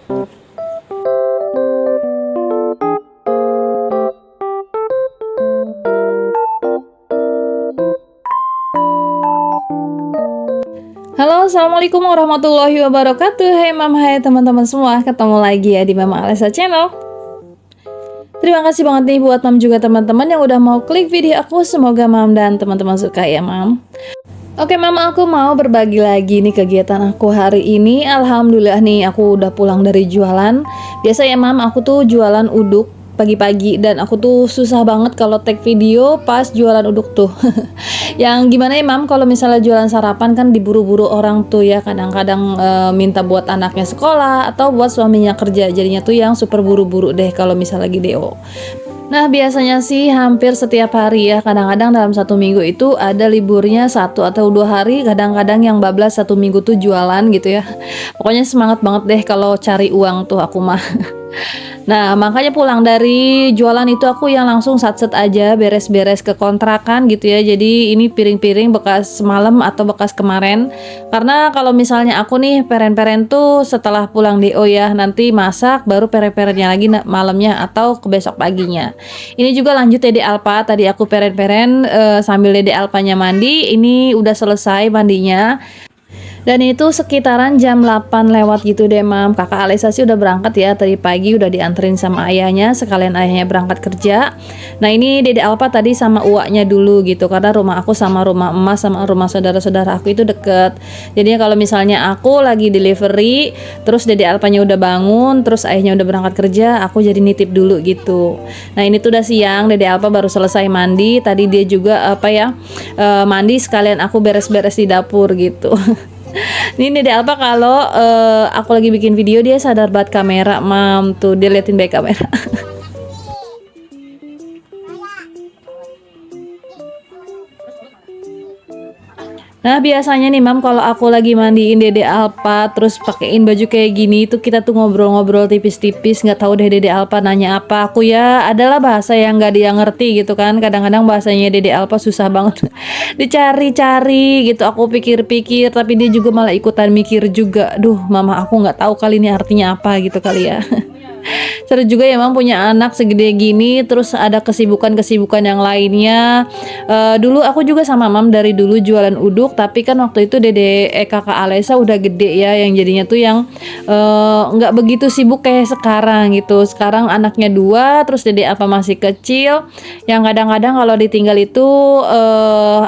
Halo, assalamualaikum warahmatullahi wabarakatuh. Hai mam, hai teman-teman semua. Ketemu lagi ya di Mama Alesa Channel. Terima kasih banget nih buat mam juga teman-teman yang udah mau klik video aku. Semoga mam dan teman-teman suka ya mam. Oke mam, aku mau berbagi lagi nih kegiatan aku hari ini. Alhamdulillah nih aku udah pulang dari jualan. Biasa ya mam, aku tuh jualan uduk pagi-pagi dan aku tuh susah banget kalau take video pas jualan uduk tuh. Yang gimana ya mam, kalau misalnya jualan sarapan kan diburu-buru orang tuh ya, kadang-kadang minta buat anaknya sekolah atau buat suaminya kerja, jadinya tuh yang super buru-buru deh kalau misalnya lagi DO. Nah biasanya sih hampir setiap hari ya, kadang-kadang dalam satu minggu itu ada liburnya 1 atau 2 hari, kadang-kadang yang bablas 1 minggu tuh jualan gitu ya. Pokoknya semangat banget deh kalau cari uang tuh aku mah. Nah makanya pulang dari jualan itu aku yang langsung satset aja beres-beres ke kontrakan gitu ya. Jadi ini piring-piring bekas semalam atau bekas kemarin. Karena kalau misalnya aku nih peren-peren tuh setelah pulang DO ya, nanti masak baru peren-perennya lagi malamnya atau ke besok paginya. Ini juga lanjut Dede Alpa, tadi aku peren-peren sambil Dede Alpanya mandi. Ini udah selesai mandinya. Dan itu sekitaran jam 8 lewat gitu deh mam. Kakak Alesa sih udah berangkat ya, tadi pagi udah dianterin sama ayahnya, sekalian ayahnya berangkat kerja. Nah ini Dede Alpa tadi sama uaknya dulu gitu, karena rumah aku sama rumah emas sama rumah saudara-saudara aku itu deket. Jadinya kalau misalnya aku lagi delivery, terus Dede Alpanya udah bangun, terus ayahnya udah berangkat kerja, aku jadi nitip dulu gitu. Nah ini tuh udah siang, Dede Alpa baru selesai mandi. Tadi dia juga mandi sekalian aku beres-beres di dapur gitu. Ini Dede Alpa kalau aku lagi bikin video dia sadar banget kamera mam, tuh dia liatin baik kamera. Nah biasanya nih mam, kalau aku lagi mandiin Dede Alpa terus pakein baju kayak gini tuh kita tuh ngobrol-ngobrol tipis-tipis, nggak tahu deh Dede Alpa nanya apa. Aku ya adalah bahasa yang nggak dia ngerti gitu kan, kadang-kadang bahasanya Dede Alpa susah banget dicari-cari gitu. Aku pikir-pikir tapi dia juga malah ikutan mikir juga. Duh mama aku nggak tahu kali ini artinya apa gitu kali ya. Seru juga ya mam punya anak segede gini, terus ada kesibukan-kesibukan yang lainnya. Dulu aku juga sama mam dari dulu jualan uduk, tapi kan waktu itu kakak Alesa udah gede ya, yang jadinya tuh yang nggak begitu sibuk kayak sekarang gitu. Sekarang anaknya 2, terus Dede apa masih kecil, yang kadang-kadang kalau ditinggal itu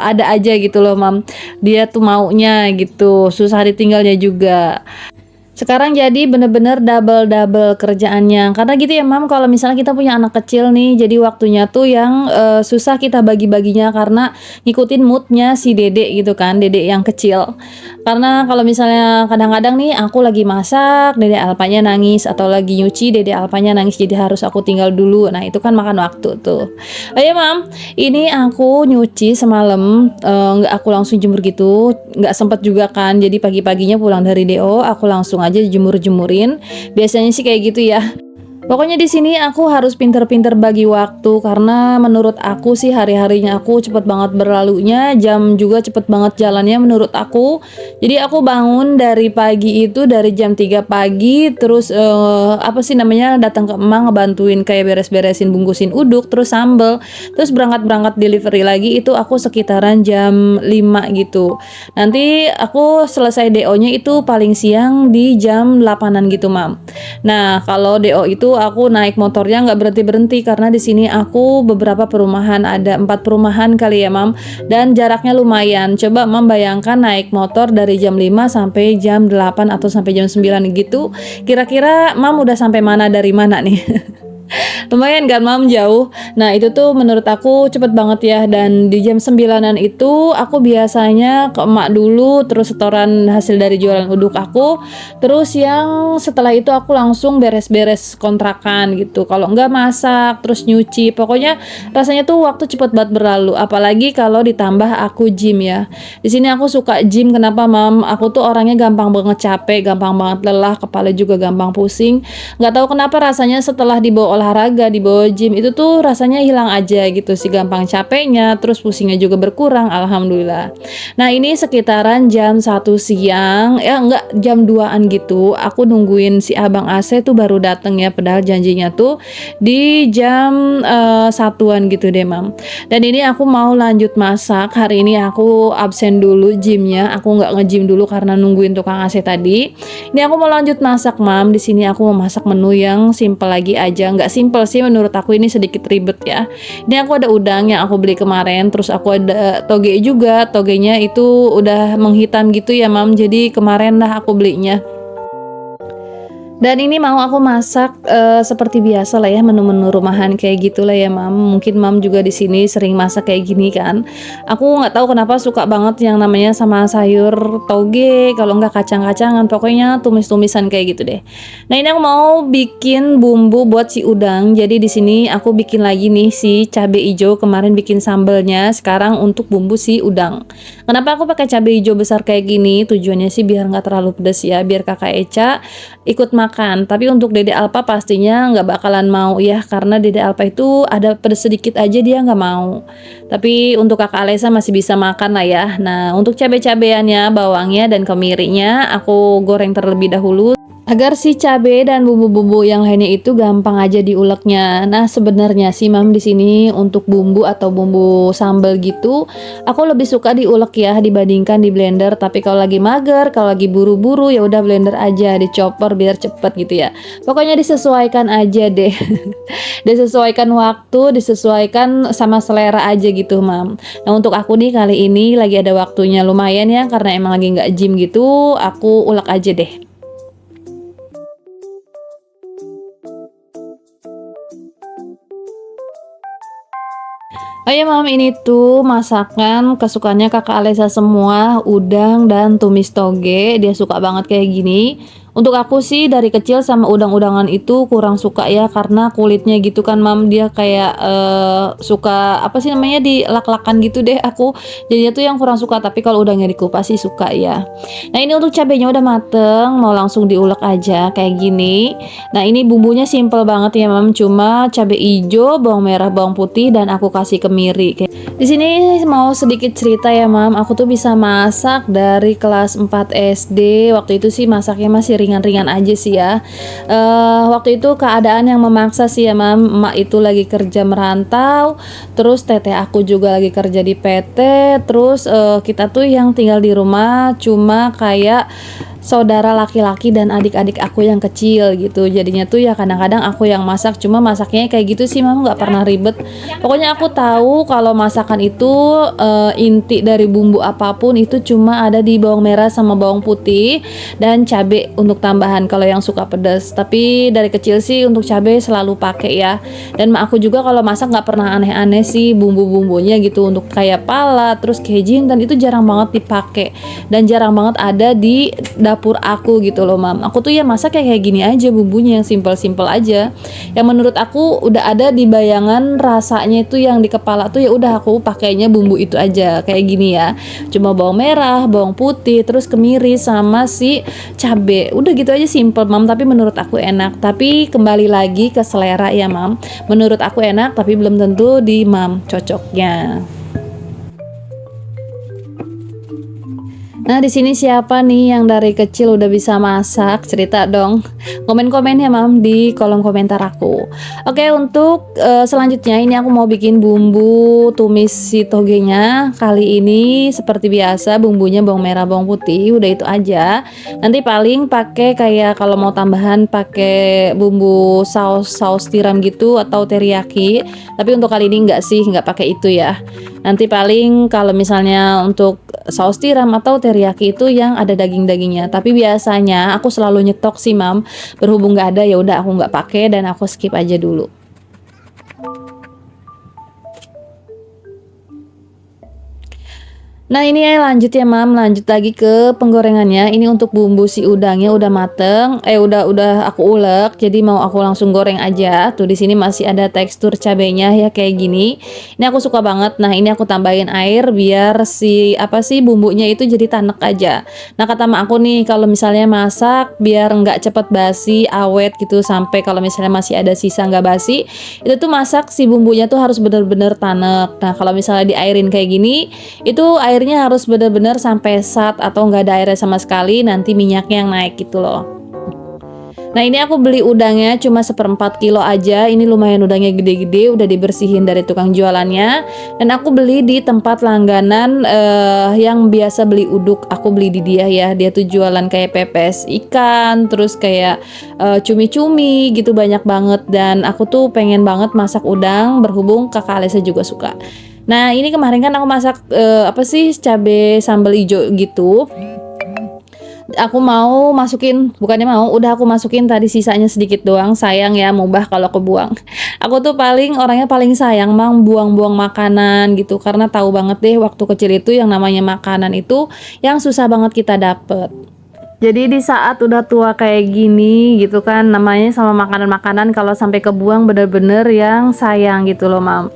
ada aja gitu loh mam, dia tuh maunya gitu, susah ditinggalnya juga. Sekarang jadi bener-bener double kerjaannya. Karena gitu ya mam, kalau misalnya kita punya anak kecil nih, jadi waktunya tuh yang susah kita bagi-baginya karena ngikutin moodnya si Dede gitu kan, Dede yang kecil. Karena kalau misalnya kadang-kadang nih aku lagi masak, Dede Alpanya nangis, atau lagi nyuci, Dede Alpanya nangis, jadi harus aku tinggal dulu. Nah itu kan makan waktu tuh. Ayo mam, ini aku nyuci semalam, nggak aku langsung jemur gitu, nggak sempet juga kan. Jadi pagi-paginya pulang dari DO, aku langsung aja jemur-jemurin. Biasanya sih kayak gitu ya. Pokoknya di sini aku harus pinter-pinter bagi waktu, karena menurut aku sih hari-harinya aku cepet banget berlalunya, jam juga cepet banget jalannya menurut aku. Jadi aku bangun dari pagi itu dari jam 3 pagi, terus datang ke emak ngebantuin kayak beres-beresin bungkusin uduk, terus sambel, terus berangkat delivery lagi, itu aku sekitaran jam 5 gitu. Nanti aku selesai DO-nya itu paling siang di jam 8-an gitu mam. Nah kalau DO itu aku naik motornya nggak berhenti karena di sini aku beberapa perumahan, ada 4 perumahan kali ya mam, dan jaraknya lumayan. Coba mam bayangkan naik motor dari jam 5 sampai jam 8 atau sampai jam 9 gitu, kira-kira mam udah sampai mana dari mana nih? Lumayan kan mam, jauh. Nah itu tuh menurut aku cepet banget ya. Dan di jam 9-an itu aku biasanya ke emak dulu, terus setoran hasil dari jualan uduk aku, terus yang setelah itu aku langsung beres-beres kontrakan gitu. Kalau enggak masak, terus nyuci. Pokoknya rasanya tuh waktu cepet banget berlalu. Apalagi kalau ditambah aku gym ya. Di sini aku suka gym. Kenapa mam? Aku tuh orangnya gampang banget capek, gampang banget lelah, kepala juga gampang pusing. Nggak tahu kenapa rasanya setelah dibawa olahraga olahraga, dibawa gym, itu tuh rasanya hilang aja gitu sih, gampang capeknya, terus pusingnya juga berkurang, alhamdulillah. Nah ini sekitaran jam 1 siang, ya enggak, jam 2-an gitu, aku nungguin si abang AC tuh baru dateng ya, padahal janjinya tuh di jam 1-an gitu deh mam. Dan ini aku mau lanjut masak, hari ini aku absen dulu gymnya, aku nggak nge-gym dulu karena nungguin tukang AC tadi. Ini aku mau lanjut masak mam, di sini aku mau masak menu yang simple lagi aja, nggak simple sih menurut aku, ini sedikit ribet ya. Ini aku ada udang yang aku beli kemarin, terus aku ada toge juga, togenya itu udah menghitam gitu ya mam, jadi kemarin dah aku belinya. Dan ini mau aku masak seperti biasa lah ya, menu-menu rumahan kayak gitulah ya mam. Mungkin mam juga di sini sering masak kayak gini kan. Aku nggak tahu kenapa suka banget yang namanya sama sayur toge, kalau nggak kacang-kacangan, pokoknya tumis-tumisan kayak gitu deh. Nah ini aku mau bikin bumbu buat si udang. Jadi di sini aku bikin lagi nih si cabai hijau, kemarin bikin sambelnya, sekarang untuk bumbu si udang. Kenapa aku pakai cabai hijau besar kayak gini? Tujuannya sih biar nggak terlalu pedas ya, biar kakak Eca ikut makan. Tapi untuk Dede Alpa pastinya nggak bakalan mau ya, karena Dede Alpa itu ada pedas sedikit aja dia nggak mau. Tapi untuk kakak Alesa masih bisa makan lah ya. Nah untuk cabai-cabeannya, bawangnya dan kemirinya aku goreng terlebih dahulu agar si cabai dan bumbu-bumbu yang lainnya itu gampang aja diuleknya. Nah, sebenarnya sih mam di sini untuk bumbu atau bumbu sambal gitu, aku lebih suka diulek ya dibandingkan di blender. Tapi kalau lagi mager, kalau lagi buru-buru ya udah blender aja, di chopper biar cepet gitu ya. Pokoknya disesuaikan aja deh. Disesuaikan waktu, disesuaikan sama selera aja gitu mam. Nah, untuk aku nih kali ini lagi ada waktunya lumayan ya, karena emang lagi nggak gym gitu, aku ulek aja deh. Oh ya mam, ini tuh masakan kesukaannya kakak Alesa semua, udang dan tumis toge, dia suka banget kayak gini. Untuk aku sih dari kecil sama udang-udangan itu kurang suka ya, karena kulitnya gitu kan mam, dia kayak suka apa sih namanya, dilak-lakan gitu deh aku, jadinya tuh yang kurang suka. Tapi kalau udangnya dikupas sih suka ya. Nah ini untuk cabenya udah mateng, mau langsung diulek aja kayak gini. Nah ini bumbunya simple banget ya mam, cuma cabai hijau, bawang merah, bawang putih, dan aku kasih kemiri. Di sini mau sedikit cerita ya mam, aku tuh bisa masak dari kelas 4 SD. Waktu itu sih masaknya masih ringan-ringan aja sih ya. Waktu itu keadaan yang memaksa sih ya mam, emak itu lagi kerja merantau, terus teteh aku juga lagi kerja di PT, terus kita tuh yang tinggal di rumah cuma kayak saudara laki-laki dan adik-adik aku yang kecil gitu. Jadinya tuh ya kadang-kadang aku yang masak, cuma masaknya kayak gitu sih mam, nggak pernah ribet. Pokoknya aku tahu kalau masakan itu inti dari bumbu apapun itu cuma ada di bawang merah sama bawang putih dan cabai untuk tambahan kalau yang suka pedas. Tapi dari kecil sih untuk cabai selalu pakai ya. Dan mak aku juga kalau masak nggak pernah aneh-aneh sih bumbu-bumbunya gitu, untuk kayak pala terus keju dan itu jarang banget dipakai dan jarang banget ada di dapur aku gitu loh mam. Aku tuh ya masak kayak gini aja, bumbunya yang simple-simple aja, yang menurut aku udah ada di bayangan rasanya itu yang di kepala tuh, ya udah aku pakainya bumbu itu aja kayak gini ya, cuma bawang merah, bawang putih, terus kemiri sama si cabe, udah gitu aja simple mam. Tapi menurut aku enak. Tapi kembali lagi ke selera ya mam, menurut aku enak tapi belum tentu di mam cocoknya. Nah, di sini siapa nih yang dari kecil udah bisa masak? Cerita dong. Komen-komen ya, Mam, di kolom komentar aku. Oke, untuk selanjutnya ini aku mau bikin bumbu tumis si togenya. Kali ini seperti biasa bumbunya bawang merah, bawang putih, udah itu aja. Nanti paling pakai kayak kalau mau tambahan pakai bumbu saus tiram gitu atau teriyaki. Tapi untuk kali ini enggak sih, enggak pakai itu ya. Nanti paling kalau misalnya untuk saus tiram atau teriyaki itu yang ada daging-dagingnya. Tapi biasanya aku selalu nyetok sih mam. Berhubung nggak ada ya udah aku nggak pakai dan aku skip aja dulu. Nah ini lanjut ya mam, lanjut lagi ke penggorengannya. Ini untuk bumbu si udangnya udah mateng, udah aku ulek, jadi mau aku langsung goreng aja. Tuh di sini masih ada tekstur cabenya ya kayak gini. Ini aku suka banget. Nah ini aku tambahin air biar si apa sih bumbunya itu jadi tanek aja. Nah kata mak aku nih kalau misalnya masak biar nggak cepet basi, awet gitu sampai kalau misalnya masih ada sisa nggak basi, itu tuh masak si bumbunya tuh harus bener-bener tanek. Nah kalau misalnya diairin kayak gini, itu airnya harus benar-benar sampai sat atau nggak ada airnya sama sekali, nanti minyaknya yang naik gitu loh. Nah ini aku beli udangnya cuma 1/4 kilo aja. Ini lumayan udangnya gede-gede, udah dibersihin dari tukang jualannya. Dan aku beli di tempat langganan yang biasa beli uduk. Aku beli di dia ya. Dia tuh jualan kayak pepes ikan, terus kayak cumi-cumi gitu banyak banget. Dan aku tuh pengen banget masak udang, berhubung kakak Alisa juga suka. Nah ini kemarin kan aku masak apa sih cabe sambal hijau gitu. Aku mau masukin, bukannya mau, udah aku masukin tadi sisanya sedikit doang. Sayang ya mubah kalau kebuang. Aku tuh orangnya paling sayang mang buang-buang makanan gitu, karena tahu banget deh waktu kecil itu yang namanya makanan itu yang susah banget kita dapet. Jadi di saat udah tua kayak gini gitu kan, namanya sama makanan-makanan kalau sampai kebuang bener-bener yang sayang gitu loh mam.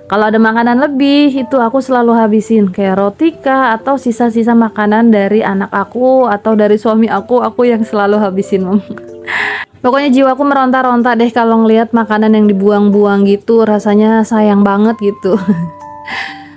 Kalau ada makanan lebih itu aku selalu habisin, kayak roti kah atau sisa-sisa makanan dari anak aku atau dari suami aku yang selalu habisin mam. Pokoknya jiwaku meronta-ronta deh kalau ngelihat makanan yang dibuang-buang gitu, rasanya sayang banget gitu.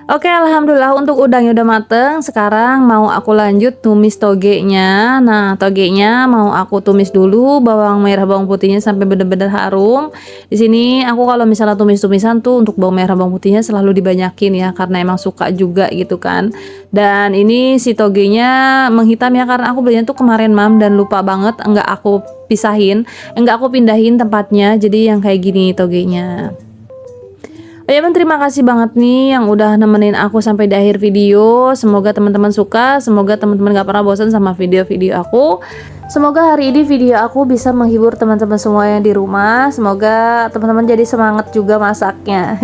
Oke, alhamdulillah untuk udangnya udah mateng. Sekarang mau aku lanjut tumis togenya. Nah, togenya mau aku tumis dulu, bawang merah, bawang putihnya sampai bener-bener harum. Di sini aku kalau misalnya tumis-tumisan tuh untuk bawang merah, bawang putihnya selalu dibanyakin ya, karena emang suka juga gitu kan. Dan ini si togenya menghitam ya, karena aku belinya tuh kemarin mam dan lupa banget enggak aku pisahin, enggak aku pindahin tempatnya. Jadi yang kayak gini togenya. Oh ya, terima kasih banget nih yang udah nemenin aku sampai di akhir video. Semoga teman-teman suka, semoga teman-teman gak pernah bosan sama video-video aku. Semoga hari ini video aku bisa menghibur teman-teman semua yang di rumah. Semoga teman-teman jadi semangat juga masaknya.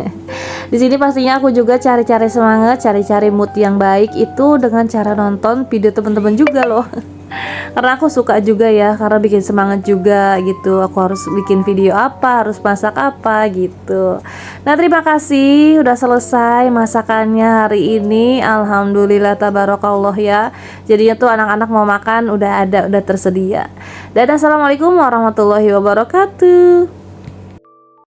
Di sini pastinya aku juga cari-cari semangat, cari-cari mood yang baik itu dengan cara nonton video teman-teman juga loh. Karena aku suka juga ya, karena bikin semangat juga gitu. Aku harus bikin video apa, harus masak apa gitu. Nah terima kasih udah selesai masakannya hari ini. Alhamdulillah tabarakallah ya. Jadinya tuh anak-anak mau makan udah ada, udah tersedia. Dan assalamualaikum warahmatullahi wabarakatuh.